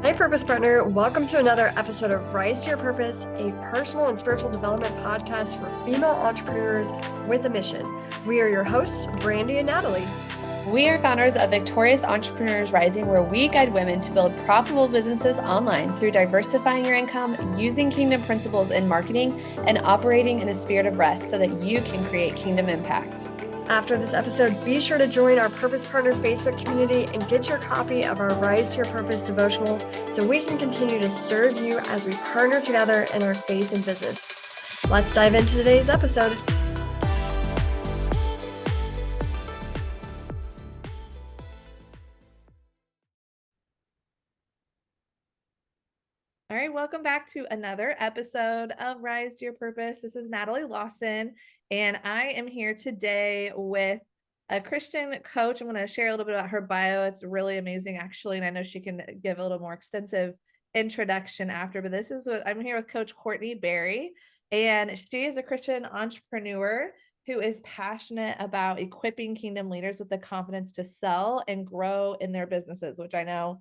Hi, Purpose Partner. Welcome to another episode of Rise to Your Purpose, a personal and spiritual development podcast for female entrepreneurs with a mission. We are your hosts, Brandie and Natalie. We are founders of Victorious Entrepreneurs Rising, where we guide women to build profitable businesses online through diversifying your income, using kingdom principles in marketing, and operating in a spirit of rest so that you can create kingdom impact. After this episode, be sure to join our Purpose Partner Facebook community and get your copy of our Rise to Your Purpose devotional so we can continue to serve you as we partner together in our faith and business. Let's dive into today's episode. All right, welcome back to another episode of Rise to Your Purpose. This is Natalie Lawson, and I am here today with a Christian coach. I'm going to share a little bit about her bio. It's really amazing, actually, and I know she can give a little more extensive introduction after, but I'm here with Coach Courtney Berry, and she is a Christian entrepreneur who is passionate about equipping kingdom leaders with the confidence to sell and grow in their businesses, which I know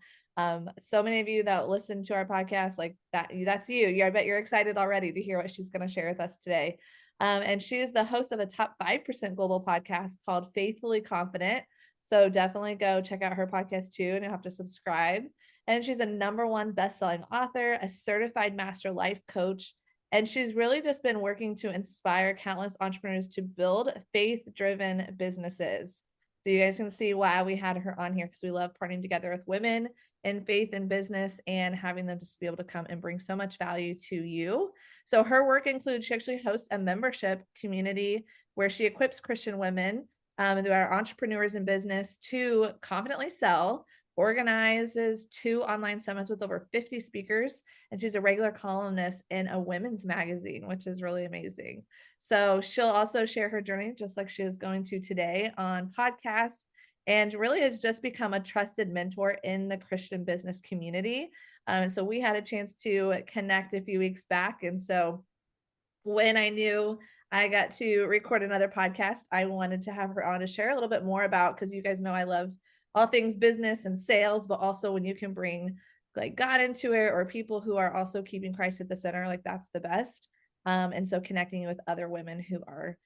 so many of you that listen to our podcast, like that's you. I bet you're excited already to hear what she's going to share with us today. And she is the host of a top 5% global podcast called Faithfully Confident. So definitely go check out her podcast too, and you'll have to subscribe. And she's a #1 best-selling author, a certified master life coach. And she's really just been working to inspire countless entrepreneurs to build faith-driven businesses. So you guys can see why we had her on here, because we love partnering together with women in faith and business and having them just be able to come and bring so much value to you. So her work includes, she actually hosts a membership community where she equips Christian women who are entrepreneurs in business to confidently sell, organizes 2 online summits with over 50 speakers, and she's a regular columnist in a women's magazine, which is really amazing. So she'll also share her journey, just like she is going to today, on podcasts, and really has just become a trusted mentor in the Christian business community. So we had a chance to connect a few weeks back. And so when I knew I got to record another podcast, I wanted to have her on to share a little bit more about, because you guys know I love all things business and sales, but also when you can bring like God into it, or people who are also keeping Christ at the center, like that's the best. And so connecting with other women who are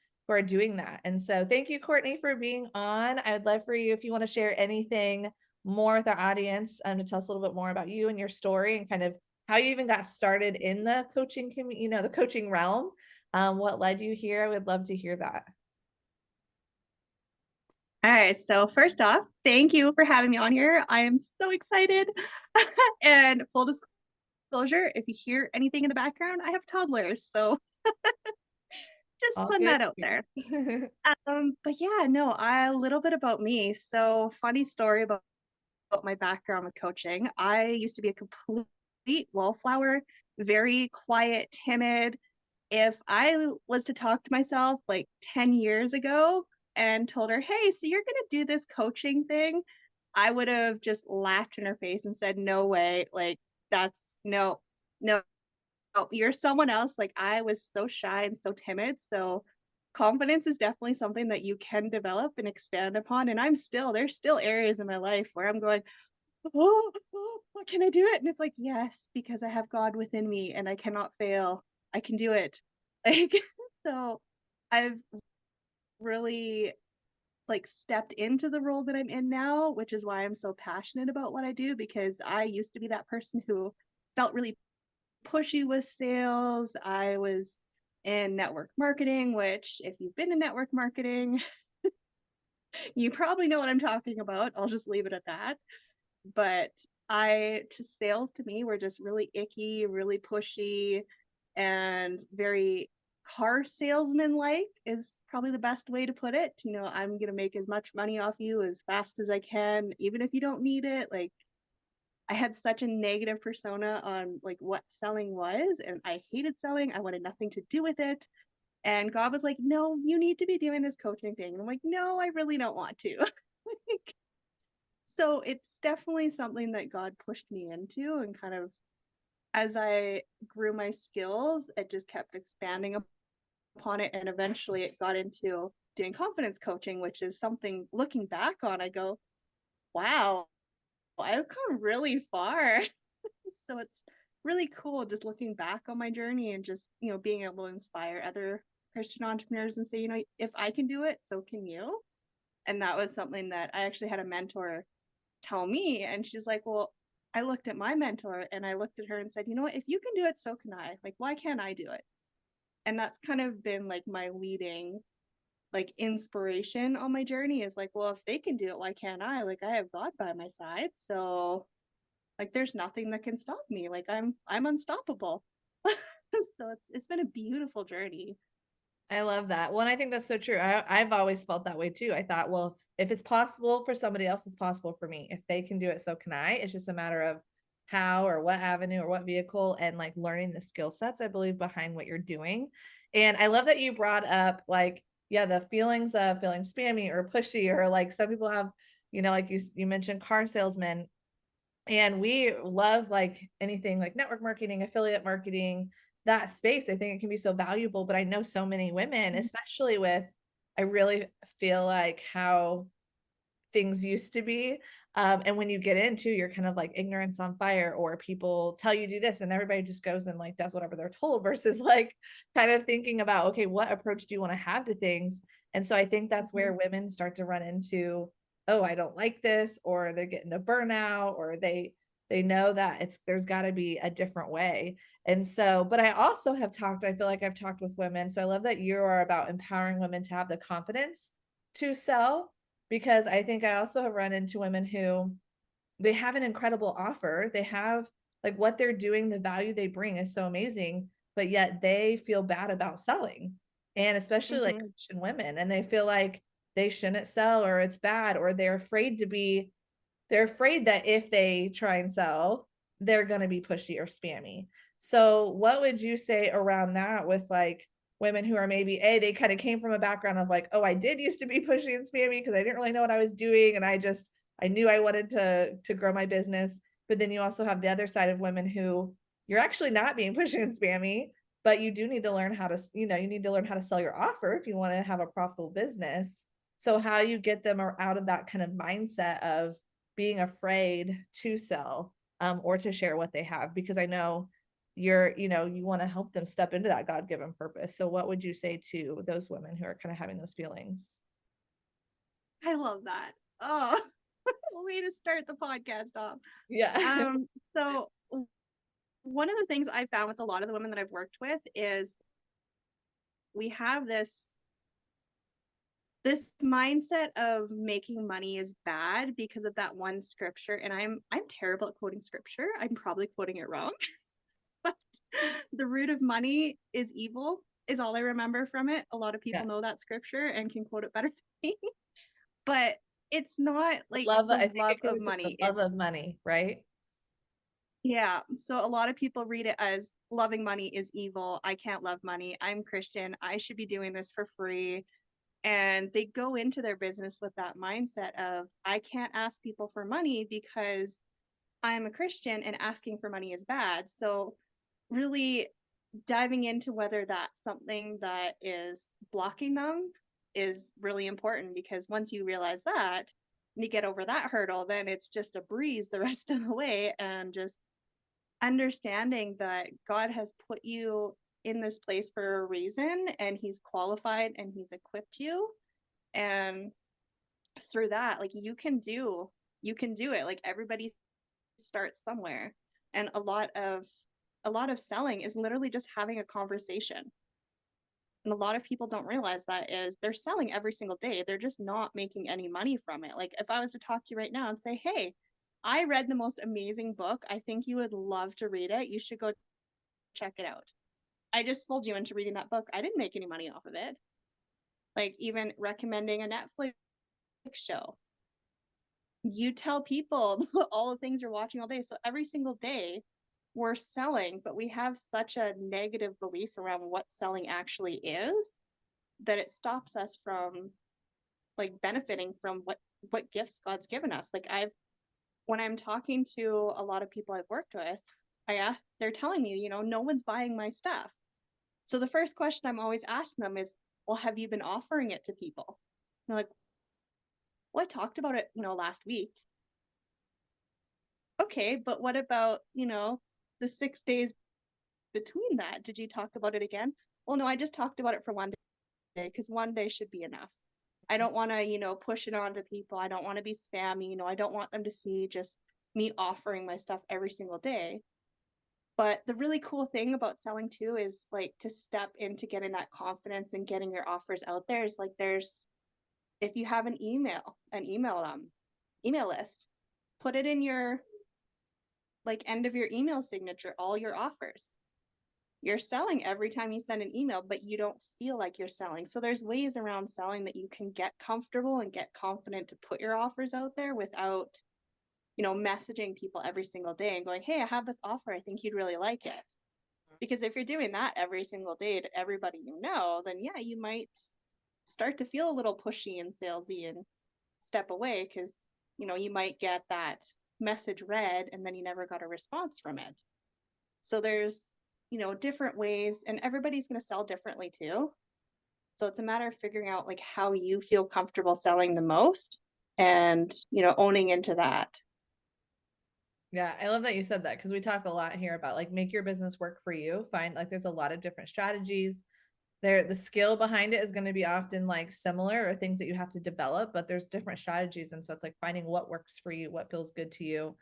doing that. And so thank you, Courtney, for being on. I would love for you, if you want to share anything more with our audience, to tell us a little bit more about you and your story and kind of how you even got started in the coaching community, the coaching realm. What led you here? I would love to hear that. All right. So first off, thank you for having me on here. I am so excited. And full disclosure, if you hear anything in the background, I have toddlers. So just putting that out there. But yeah, no, a little bit about me. So funny story about my background with coaching. I used to be a complete wallflower, very quiet, timid. If I was to talk to myself like 10 years ago and told her, hey, so you're going to do this coaching thing, I would have just laughed in her face and said, no way. Like, that's no, you're someone else. Like, I was so shy and so timid. So confidence is definitely something that you can develop and expand upon. And there's still areas in my life where I'm going, oh, what can I do it? And it's like, yes, because I have God within me and I cannot fail. I can do it. Like, so I've really like stepped into the role that I'm in now, which is why I'm so passionate about what I do, because I used to be that person who felt really pushy with sales. I was in network marketing, which if you've been in network marketing, you probably know what I'm talking about. I'll just leave it at that. But sales to me were just really icky, really pushy, and very car salesman like is probably the best way to put it. I'm going to make as much money off you as fast as I can, even if you don't need it. Like, I had such a negative persona on like what selling was, and I hated selling. I wanted nothing to do with it. And God was like, no, you need to be doing this coaching thing. And I'm like, no, I really don't want to. Like, so it's definitely something that God pushed me into, and kind of as I grew my skills, it just kept expanding upon it. And eventually it got into doing confidence coaching, which is something looking back on, I go, wow, I've come really far. So it's really cool just looking back on my journey and just, being able to inspire other Christian entrepreneurs and say, if I can do it, so can you. And that was something that I actually had a mentor tell me. And she's like, well, I looked at my mentor and I looked at her and said, if you can do it, so can I. Like, why can't I do it? And that's kind of been like my leading like inspiration on my journey is like, well, if they can do it, why can't I? Like, I have God by my side. So like there's nothing that can stop me. Like I'm unstoppable. So it's been a beautiful journey. I love that. Well, and I think that's so true. I've always felt that way too. I thought, well, if it's possible for somebody else, it's possible for me. If they can do it, so can I. It's just a matter of how or what avenue or what vehicle and like learning the skill sets, I believe, behind what you're doing. And I love that you brought up like, yeah, the feelings of feeling spammy or pushy, or like some people have, like you mentioned car salesmen. And we love like anything like network marketing, affiliate marketing, that space. I think it can be so valuable, but I know so many women, especially with, I really feel like how things used to be. And when you get into, you're kind of like ignorance on fire, or people tell you do this and everybody just goes and like does whatever they're told versus like kind of thinking about, okay, what approach do you want to have to things? And so I think that's where women start to run into, oh, I don't like this, or they're getting a burnout, or they know that there's got to be a different way. And so, but I also have I feel like I've talked with women. So I love that you are about empowering women to have the confidence to sell, because I think I also have run into women who they have an incredible offer. They have like what they're doing, the value they bring is so amazing, but yet they feel bad about selling. And especially like Christian women, and they feel like they shouldn't sell, or it's bad, or they're afraid that if they try and sell, they're going to be pushy or spammy. So what would you say around that with like women who are maybe they kind of came from a background of like, oh, I did used to be pushy and spammy because I didn't really know what I was doing, and I knew I wanted to grow my business. But then you also have the other side of women who you're actually not being pushy and spammy, but you do need to learn how to, you need to learn how to sell your offer if you want to have a profitable business. So how you get them out of that kind of mindset of being afraid to sell, or to share what they have, because I know you want to help them step into that God-given purpose. So what would you say to those women who are kind of having those feelings? I love that. Oh, way to start the podcast off. Yeah. So one of the things I found with a lot of the women that I've worked with is we have this mindset of making money is bad because of that one scripture. And I'm terrible at quoting scripture. I'm probably quoting it wrong. But the root of money is evil is all I remember from it. A lot of people know that scripture and can quote it better than me. But it's not like the love of money. The love of money, right? Yeah. So a lot of people read it as loving money is evil. I can't love money. I'm Christian. I should be doing this for free. And they go into their business with that mindset of, I can't ask people for money because I'm a Christian and asking for money is bad. So really diving into whether that's something that is blocking them is really important, because once you realize that and you get over that hurdle, then it's just a breeze the rest of the way. And just understanding that God has put you in this place for a reason, and he's qualified and he's equipped you. And through that, like you can do it. Like everybody starts somewhere. And a lot of selling is literally just having a conversation. And a lot of people don't realize that is they're selling every single day. They're just not making any money from it. Like if I was to talk to you right now and say, hey, I read the most amazing book. I think you would love to read it. You should go check it out. I just sold you into reading that book. I didn't make any money off of it. Like even recommending a Netflix show. You tell people all the things you're watching all day. So every single day we're selling, but we have such a negative belief around what selling actually is that it stops us from like benefiting from what gifts God's given us. Like when I'm talking to a lot of people I've worked with, they're telling me, no one's buying my stuff. So the first question I'm always asking them is, well, have you been offering it to people? And they're like, well, I talked about it, last week. Okay, but what about, the 6 days between that, did you talk about it again? Well, no, I just talked about it for one day because one day should be enough. I don't want to, push it on to people. I don't want to be spammy. I don't want them to see just me offering my stuff every single day. But the really cool thing about selling too is like to step into getting that confidence and getting your offers out there is like if you have an email list, put it in your like end of your email signature, all your offers. You're selling every time you send an email, but you don't feel like you're selling. So there's ways around selling that you can get comfortable and get confident to put your offers out there without, messaging people every single day and going, hey, I have this offer. I think you'd really like it. Because if you're doing that every single day to everybody then yeah, you might start to feel a little pushy and salesy and step away because, you might get that message read and then you never got a response from it. So there's, different ways, and everybody's going to sell differently too. So it's a matter of figuring out like how you feel comfortable selling the most and, owning into that. Yeah, I love that you said that because we talk a lot here about like make your business work for you. Find like there's a lot of different strategies. The skill behind it is going to be often like similar or things that you have to develop, but there's different strategies. And so it's like finding what works for you, what feels good to you.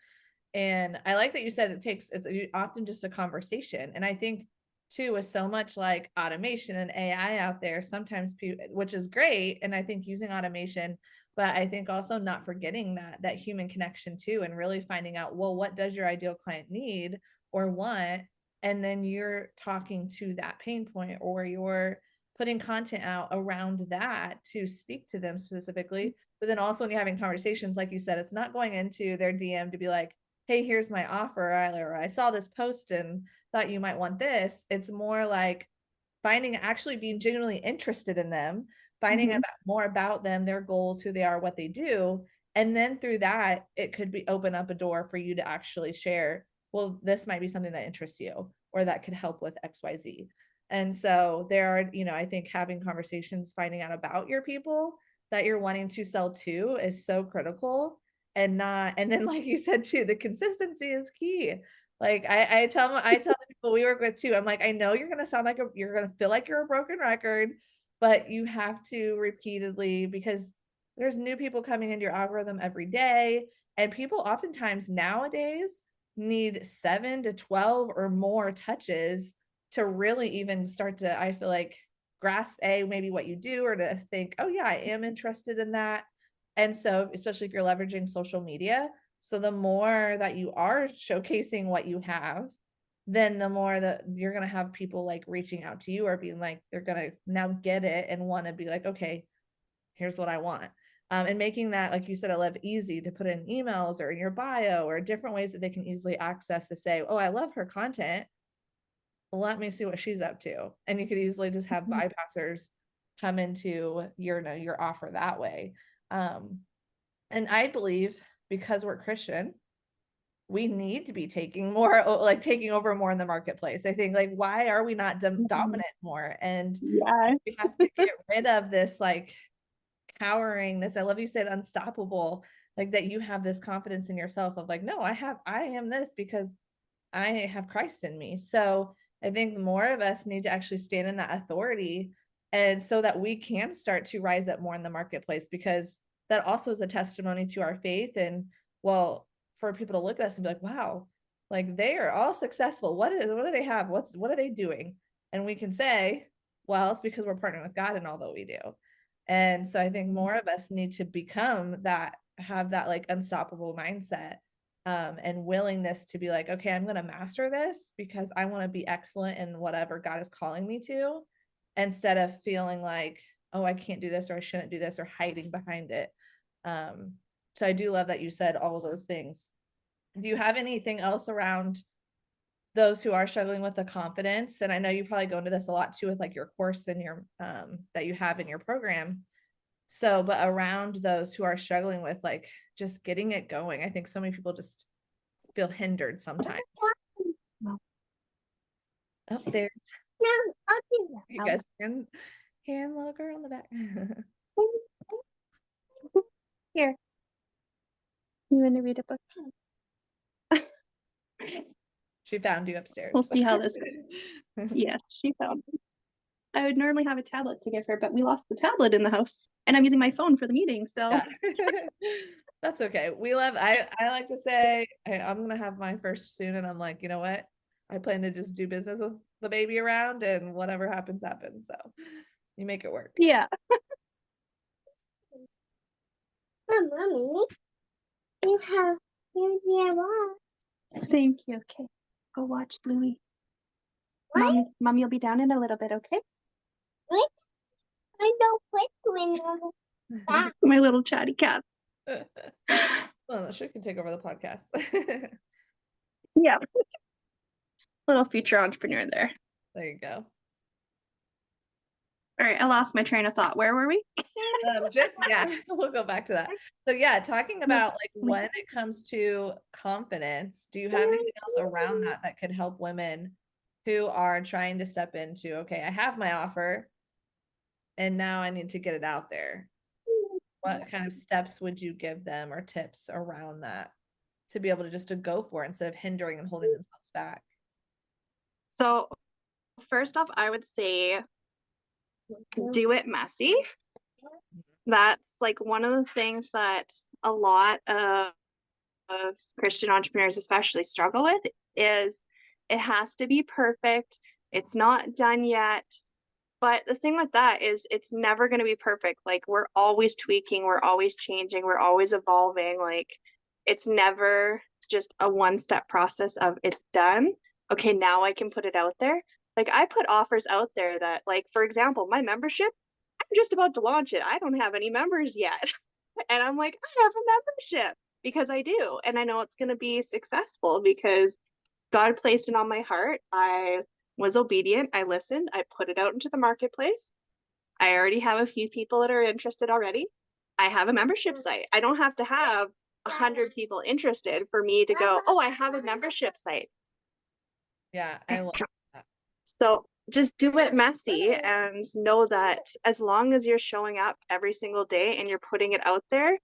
And I like that you said it's often just a conversation. And I think too, with so much like automation and AI out there, sometimes people, which is great. And I think using automation, but I think also not forgetting that human connection too, and really finding out, well, what does your ideal client need or want? And then you're talking to that pain point, or you're putting content out around that to speak to them specifically. But then also when you're having conversations, like you said, it's not going into their DM to be like, hey, here's my offer. I saw this post and thought you might want this. It's more like actually being genuinely interested in them, finding out more about them, their goals, who they are, what they do. And then through that, it could be open up a door for you to actually share, well, this might be something that interests you or that could help with XYZ. And so there are, I think having conversations, finding out about your people that you're wanting to sell to is so critical. And then like you said too, the consistency is key. Like I tell the people we work with too, I'm like, I know you're gonna sound like you're gonna feel like you're a broken record, but you have to repeatedly, because there's new people coming into your algorithm every day, and people oftentimes nowadays need 7 to 12 or more touches to really even start to, I feel like, grasp maybe what you do, or to think, oh yeah, I am interested in that. And so, especially if you're leveraging social media, so the more that you are showcasing what you have, then the more that you're going to have people like reaching out to you or being like, they're going to now get it and want to be like, okay, here's what I want. And making that, like you said, I love easy to put in emails or in your bio or different ways that they can easily access to say, oh, I love her content. Let me see what she's up to. And you could easily just have bypassers come into your offer that way. And I believe because we're Christian, we need to be taking over more in the marketplace. I think like, why are we not dominant more? And Yeah. we have to get rid of this like cowering, this, I love you said unstoppable, like that you have this confidence in yourself of like, no, I am this because I have Christ in me. So I think more of us need to actually stand in that authority, and so that we can start to rise up more in the marketplace, because that also is a testimony to our faith. And well, for people to look at us and be like, wow, like they are all successful. What do they have? What are they doing? And we can say, well, it's because we're partnering with God in all that we do. And so I think more of us need to have that like unstoppable mindset, and willingness to be like, okay, I'm going to master this because I want to be excellent in whatever God is calling me to, instead of feeling like, oh, I can't do this, or I shouldn't do this, or hiding behind it. So I do love that you said all of those things. Do you have anything else around those who are struggling with the confidence? And I know you probably go into this a lot too with like your course and your that you have in your program. So, but around those who are struggling with like just getting it going, I think so many people just feel hindered sometimes. Oh, there's you guys can little girl in the back. Here. You want to read a book? She found you upstairs. We'll see how this goes. Yes, she found me. I would normally have a tablet to give her, but we lost the tablet in the house, and I'm using my phone for the meeting. So Yeah. That's okay. We love, I like to say, I'm going to have mine first soon. And I'm like, you know what? I plan to just do business with the baby around and whatever happens, happens. So you make it work. yeah. Mommy, you have Thank you. Okay, go watch Bluey. Mommy will be down in a little bit. Okay. what? I don't put you in the back. My little chatty cat. Well, she can take over the podcast. Yeah. Little future entrepreneur there. There you go. All right, I lost my train of thought. Where were we? Yeah, we'll go back to that. So yeah, talking about like when it comes to confidence, do you have anything else around that could help women who are trying to step into, okay, I have my offer and now I need to get it out there? What kind of steps would you give them or tips around that to be able to just to go for it instead of hindering and holding themselves back? So first off, I would say do it messy. That's like one of the things that a lot of Christian entrepreneurs especially struggle with is it has to be perfect. It's not done yet. But the thing with that is it's never going to be perfect. Like we're always tweaking, we're always changing, we're always evolving. Like it's never just a one-step process of it's done. Okay, now I can put it out there. Like I put offers out there that, like, for example, my membership, I'm just about to launch it. I don't have any members yet. And I'm like, I have a membership because I do. And I know it's going to be successful because God placed it on my heart. I was obedient. I listened. I put it out into the marketplace. I already have a few people that are interested already. I have a membership site. I don't have to have 100 people interested for me to go, oh, I have a membership site. Yeah, I love that. So just do it messy and know that as long as you're showing up every single day and you're putting it out there,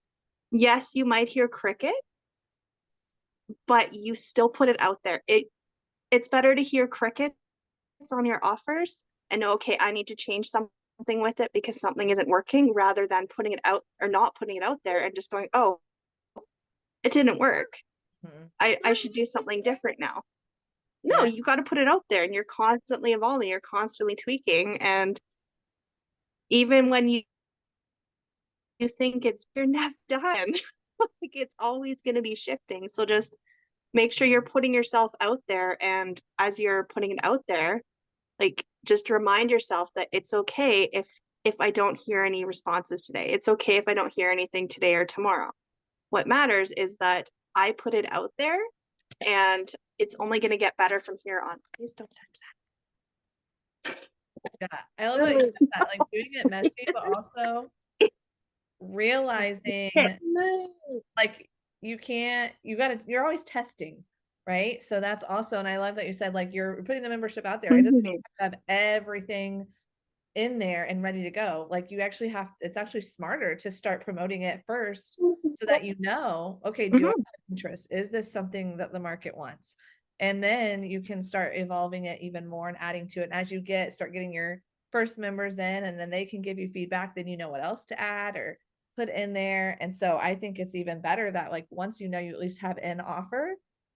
yes, you might hear crickets, but you still put it out there. It's better to hear crickets on your offers and know, okay, I need to change something with it because something isn't working, rather than putting it out or not putting it out there and just going, oh, it didn't work. I should do something different now. No, Yeah. you got to put it out there and you're constantly evolving, you're constantly tweaking. And even when you think you're never done, like it's always going to be shifting. So just make sure you're putting yourself out there. And as you're putting it out there, like just remind yourself that it's okay if I don't hear any responses today. It's okay if I don't hear anything today or tomorrow. What matters is that I put it out there and it's only going to get better from here on. Please don't touch that. Yeah, I love what you said that, like doing it messy, but also realizing like you're always testing, right? So that's also, and I love that you said like you're putting the membership out there. It doesn't mean you have to have everything in there and ready to go. Like you actually it's actually smarter to start promoting it first so that you know, okay, do I have interest? Is this something that the market wants? And then you can start evolving it even more and adding to it. And as you start getting your first members in, and then they can give you feedback, then you know what else to add or put in there. And so I think it's even better that like once you know you at least have an offer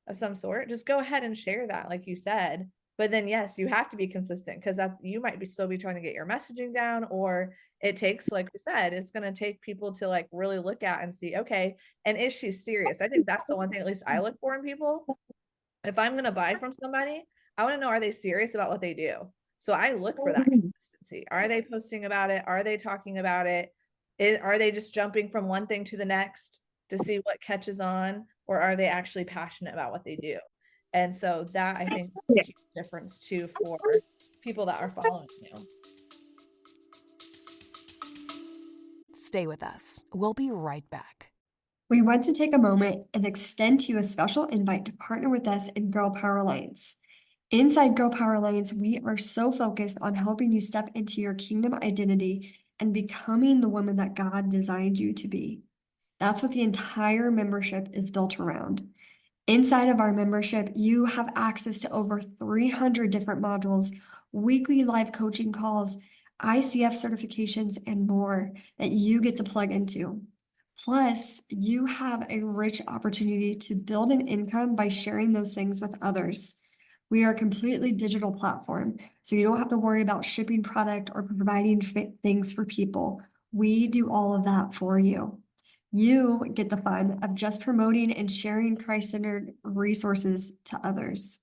of some sort, just go ahead and share that, like you said. But then yes, you have to be consistent because that you might still be trying to get your messaging down, or it takes, like we said, it's going to take people to like really look at and see, okay, and is she serious? I think that's the one thing at least I look for in people. If I'm going to buy from somebody, I want to know, are they serious about what they do? So I look for that consistency. Are they posting about it? Are they talking about it? Are they just jumping from one thing to the next to see what catches on? Or are they actually passionate about what they do? And so that I think is a huge difference too for people that are following you. Stay with us. We'll be right back. We want to take a moment and extend to you a special invite to partner with us in Girl Power Alliance. Inside Girl Power Alliance, we are so focused on helping you step into your kingdom identity and becoming the woman that God designed you to be. That's what the entire membership is built around. Inside of our membership, you have access to over 300 different modules, weekly live coaching calls, ICF certifications, and more that you get to plug into. Plus, you have a rich opportunity to build an income by sharing those things with others. We are a completely digital platform, so you don't have to worry about shipping product or providing things for people. We do all of that for you. You get the fun of just promoting and sharing Christ-centered resources to others.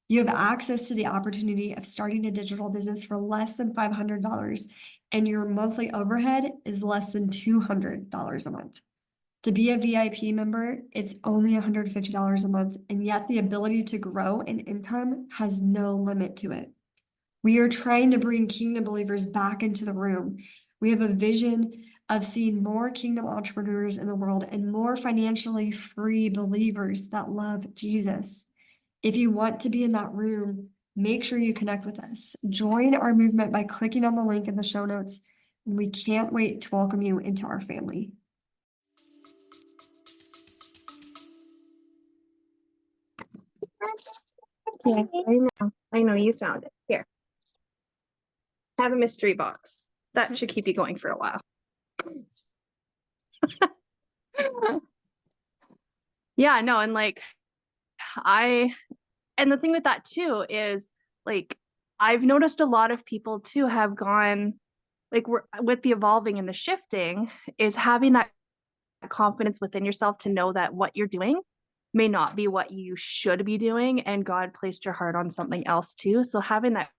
You have access to the opportunity of starting a digital business for less than $500, and your monthly overhead is less than $200 a month. To be a VIP member, it's only $150 a month, and yet the ability to grow in income has no limit to it. We are trying to bring kingdom believers back into the room. We have a vision of seeing more kingdom entrepreneurs in the world and more financially free believers that love Jesus. If you want to be in that room, make sure you connect with us. Join our movement by clicking on the link in the show notes, and we can't wait to welcome you into our family. Yeah, I know you found it. Here. Have a mystery box. That should keep you going for a while. Yeah, no, and like and the thing with that too is like I've noticed a lot of people too have gone like with the evolving and the shifting is having that confidence within yourself to know that what you're doing may not be what you should be doing, and God placed your heart on something else too. So having that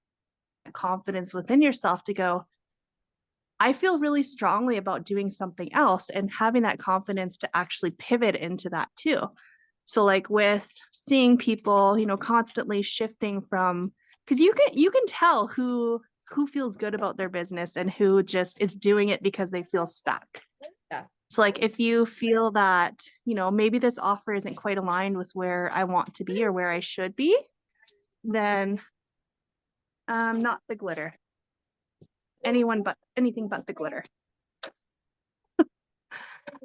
confidence within yourself to go, I feel really strongly about doing something else, and having that confidence to actually pivot into that too. So like with seeing people, constantly shifting from, because you can tell who feels good about their business and who just is doing it because they feel stuck. Yeah. So like if you feel that, maybe this offer isn't quite aligned with where I want to be or where I should be, then not the glitter. Anything but the glitter.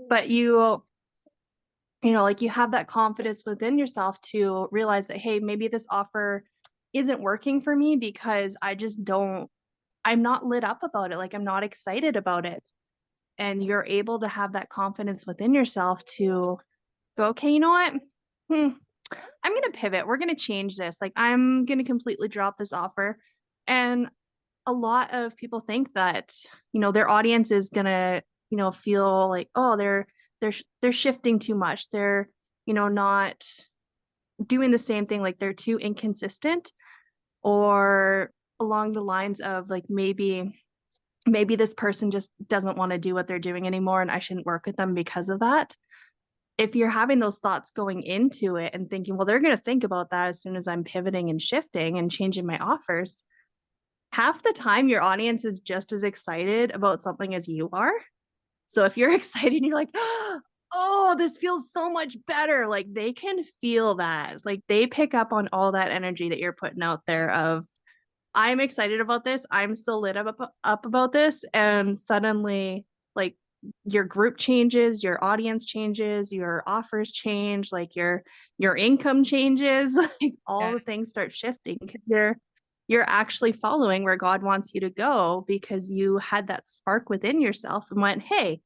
But like you have that confidence within yourself to realize that, hey, maybe this offer isn't working for me because I'm not lit up about it. Like I'm not excited about it. And you're able to have that confidence within yourself to go, okay, you know what? I'm going to pivot. We're going to change this. Like I'm going to completely drop this offer. And a lot of people think that, their audience is going to, feel like, oh, they're shifting too much. They're, not doing the same thing. Like they're too inconsistent, or along the lines of like, maybe this person just doesn't want to do what they're doing anymore and I shouldn't work with them because of that. If you're having those thoughts going into it and thinking, well, they're going to think about that as soon as I'm pivoting and shifting and changing my offers, half the time your audience is just as excited about something as you are. So if you're excited and you're like, oh, this feels so much better, like they can feel that. Like they pick up on all that energy that you're putting out there of, I'm excited about this. I'm so lit up about this. And suddenly, like your group changes, your audience changes, your offers change, like your income changes, like all the things start shifting because you're actually following where God wants you to go because you had that spark within yourself and went, hey,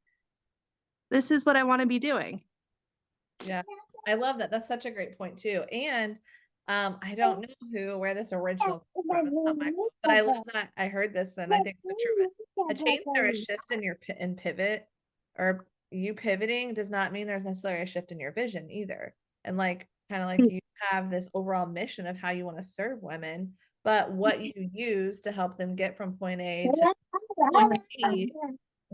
this is what I want to be doing. Yeah, I love that. That's such a great point too. And I don't know where this original from. It's not my fault, but I love that I heard this and I think it's true. A change or a shift in your pivot, or you pivoting, does not mean there's necessarily a shift in your vision either. And like kind of like you have this overall mission of how you want to serve women, but what you use to help them get from point A to point B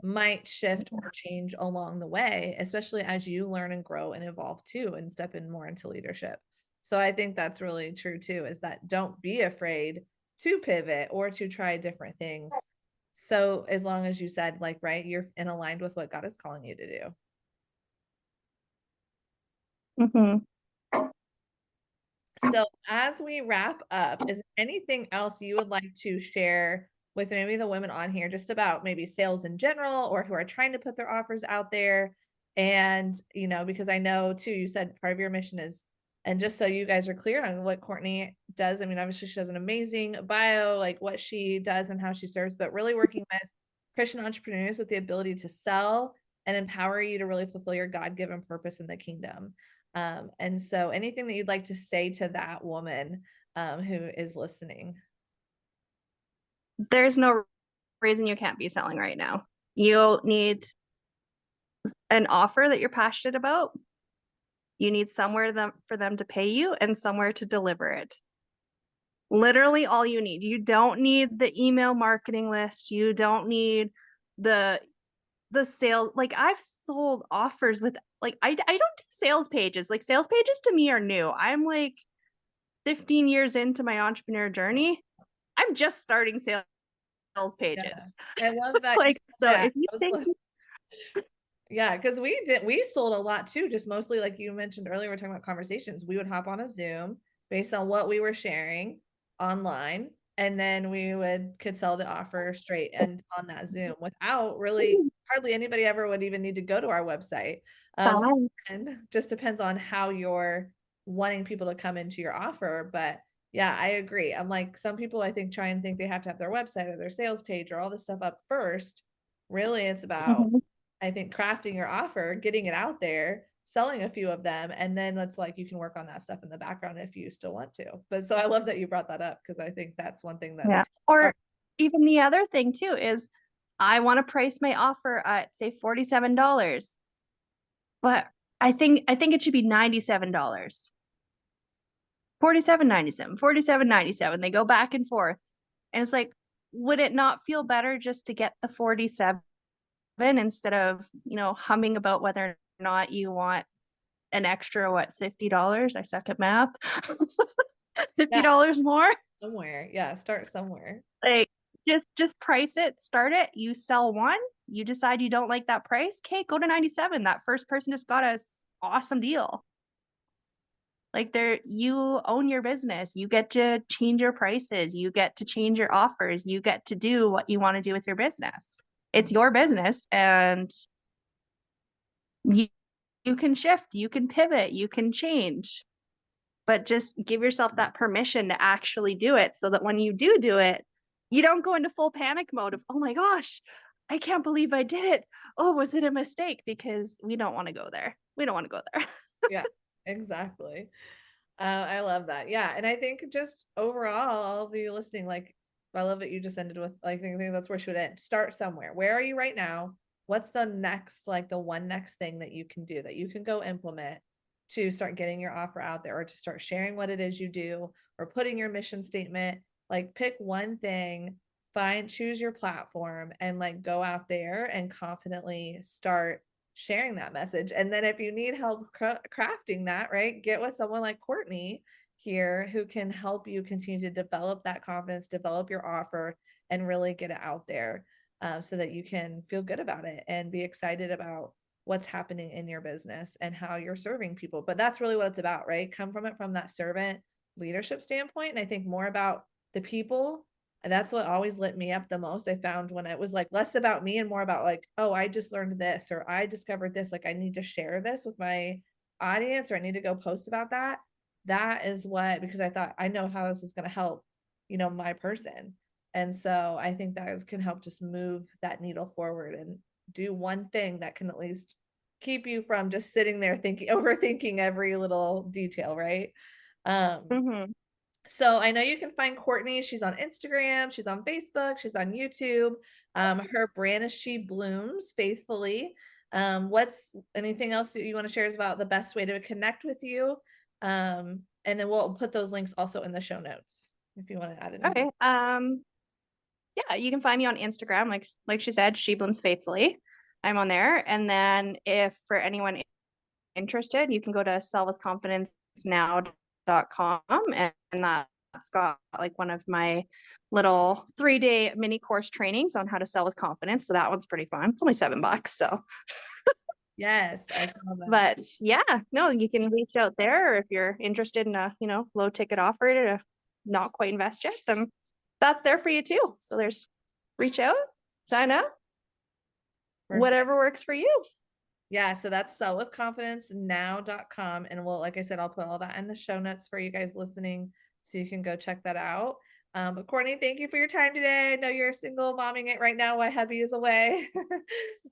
might shift or change along the way, especially as you learn and grow and evolve too and step in more into leadership. So I think that's really true too, is that don't be afraid to pivot or to try different things. So as long as you said, like, right, you're in aligned with what God is calling you to do. Mm-hmm. So as we wrap up, is there anything else you would like to share with maybe the women on here just about maybe sales in general, or who are trying to put their offers out there? And, because I know too, you said part of your mission is And just so you guys are clear on what Courtney does, I mean, obviously she has an amazing bio, like what she does and how she serves, but really working with Christian entrepreneurs with the ability to sell and empower you to really fulfill your God-given purpose in the kingdom. And so anything that you'd like to say to that woman who is listening? There's no reason you can't be selling right now. You need an offer that you're passionate about. You need somewhere for them to pay you and somewhere to deliver it. Literally all you need. You don't need the email marketing list. You don't need the sales. Like I've sold offers with like I don't do sales pages. Like sales pages to me are new. I'm like 15 years into my entrepreneur journey. I'm just starting sales pages. Yeah. I love that. Like so that. if you think yeah, because we sold a lot too, just mostly like you mentioned earlier, we're talking about conversations. We would hop on a Zoom based on what we were sharing online, and then we could sell the offer straight and on that Zoom without really hardly anybody ever would even need to go to our website. And just depends on how you're wanting people to come into your offer. But yeah, I agree. I'm like, some people I think try and think they have to have their website or their sales page or all this stuff up first. Really, it's about I think crafting your offer, getting it out there, selling a few of them, and then it's like you can work on that stuff in the background if you still want to. But so I love that you brought that up because I think that's one thing that or even the other thing too is I want to price my offer at say $47, but I think it should be $97. $47.97, $47.97. They go back and forth. And it's like, would it not feel better just to get the 47 instead of, humming about whether or not you want an extra, $50? I suck at math. $50 more? Somewhere. Yeah, start somewhere. Like just price it, start it, you sell one, you decide you don't like that price, okay, go to 97. That first person just got a awesome deal. Like you own your business. You get to change your prices. You get to change your offers. You get to do what you want to do with your business. It's your business and you can shift, you can pivot, you can change. But just give yourself that permission to actually do it so that when you do it, you don't go into full panic mode of, oh my gosh, I can't believe I did it. Oh, was it a mistake? Because we don't want to go there. We don't want to go there. Yeah, exactly. I love that. Yeah. And I think just overall, all of you listening, like, I love that you just ended with, like, I think that's where she would end. Start somewhere. Where are you right now? What's the next, like the one next thing that you can do that you can go implement to start getting your offer out there or to start sharing what it is you do or putting your mission statement, like pick one thing, choose your platform and like go out there and confidently start sharing that message. And then if you need help crafting that, right, get with someone like Courtney here who can help you continue to develop that confidence, develop your offer, and really get it out there so that you can feel good about it and be excited about what's happening in your business and how you're serving people. But that's really what it's about, right? Come from it from that servant leadership standpoint. And I think more about the people. And that's what always lit me up the most. I found when it was like less about me and more about like, oh, I just learned this or I discovered this. Like I need to share this with my audience or I need to go post about that. That is what, because I thought I know how this is going to help, my person. And so I think that can help just move that needle forward and do one thing that can at least keep you from just sitting there overthinking every little detail, right? So I know you can find Courtney. She's on Instagram, she's on Facebook, she's on YouTube. Her brand is She Blooms Faithfully. What's anything else that you want to share is about the best way to connect with you? And then we'll put those links also in the show notes if you want to add anything. Okay. Yeah, you can find me on Instagram, like she said, She Blooms Faithfully. I'm on there. And then if for anyone interested, you can go to sellwithconfidencenow.com and that's got like one of my little 3-day mini course trainings on how to sell with confidence. So that one's pretty fun. It's only $7. So yes, I saw that. But yeah, no, you can reach out there, or if you're interested in a, low ticket offer to not quite invest yet, then that's there for you too. So reach out, sign up, Perfect. whatever works for you. Yeah, so that's sellwithconfidencenow.com. And we'll, like I said, I'll put all that in the show notes for you guys listening so you can go check that out. But Courtney, thank you for your time today. I know you're single momming it right now while hubby is away.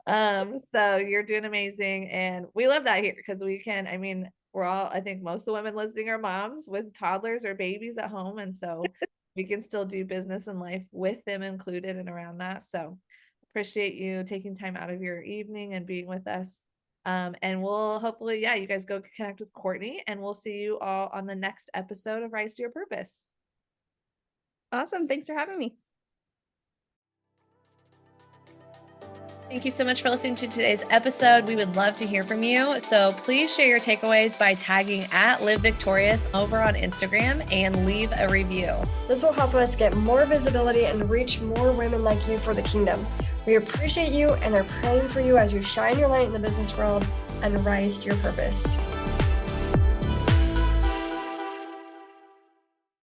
So you're doing amazing. And we love that here because we can, I mean, we're all, I think most of the women listening are moms with toddlers or babies at home. And so we can still do business and life with them included and around that. So appreciate you taking time out of your evening and being with us. And we'll hopefully, yeah, you guys go connect with Courtney, and we'll see you all on the next episode of Rise to Your Purpose. Awesome. Thanks for having me. Thank you so much for listening to today's episode. We would love to hear from you. So please share your takeaways by tagging @LiveVictorious over on Instagram and leave a review. This will help us get more visibility and reach more women like you for the kingdom. We appreciate you and are praying for you as you shine your light in the business world and rise to your purpose.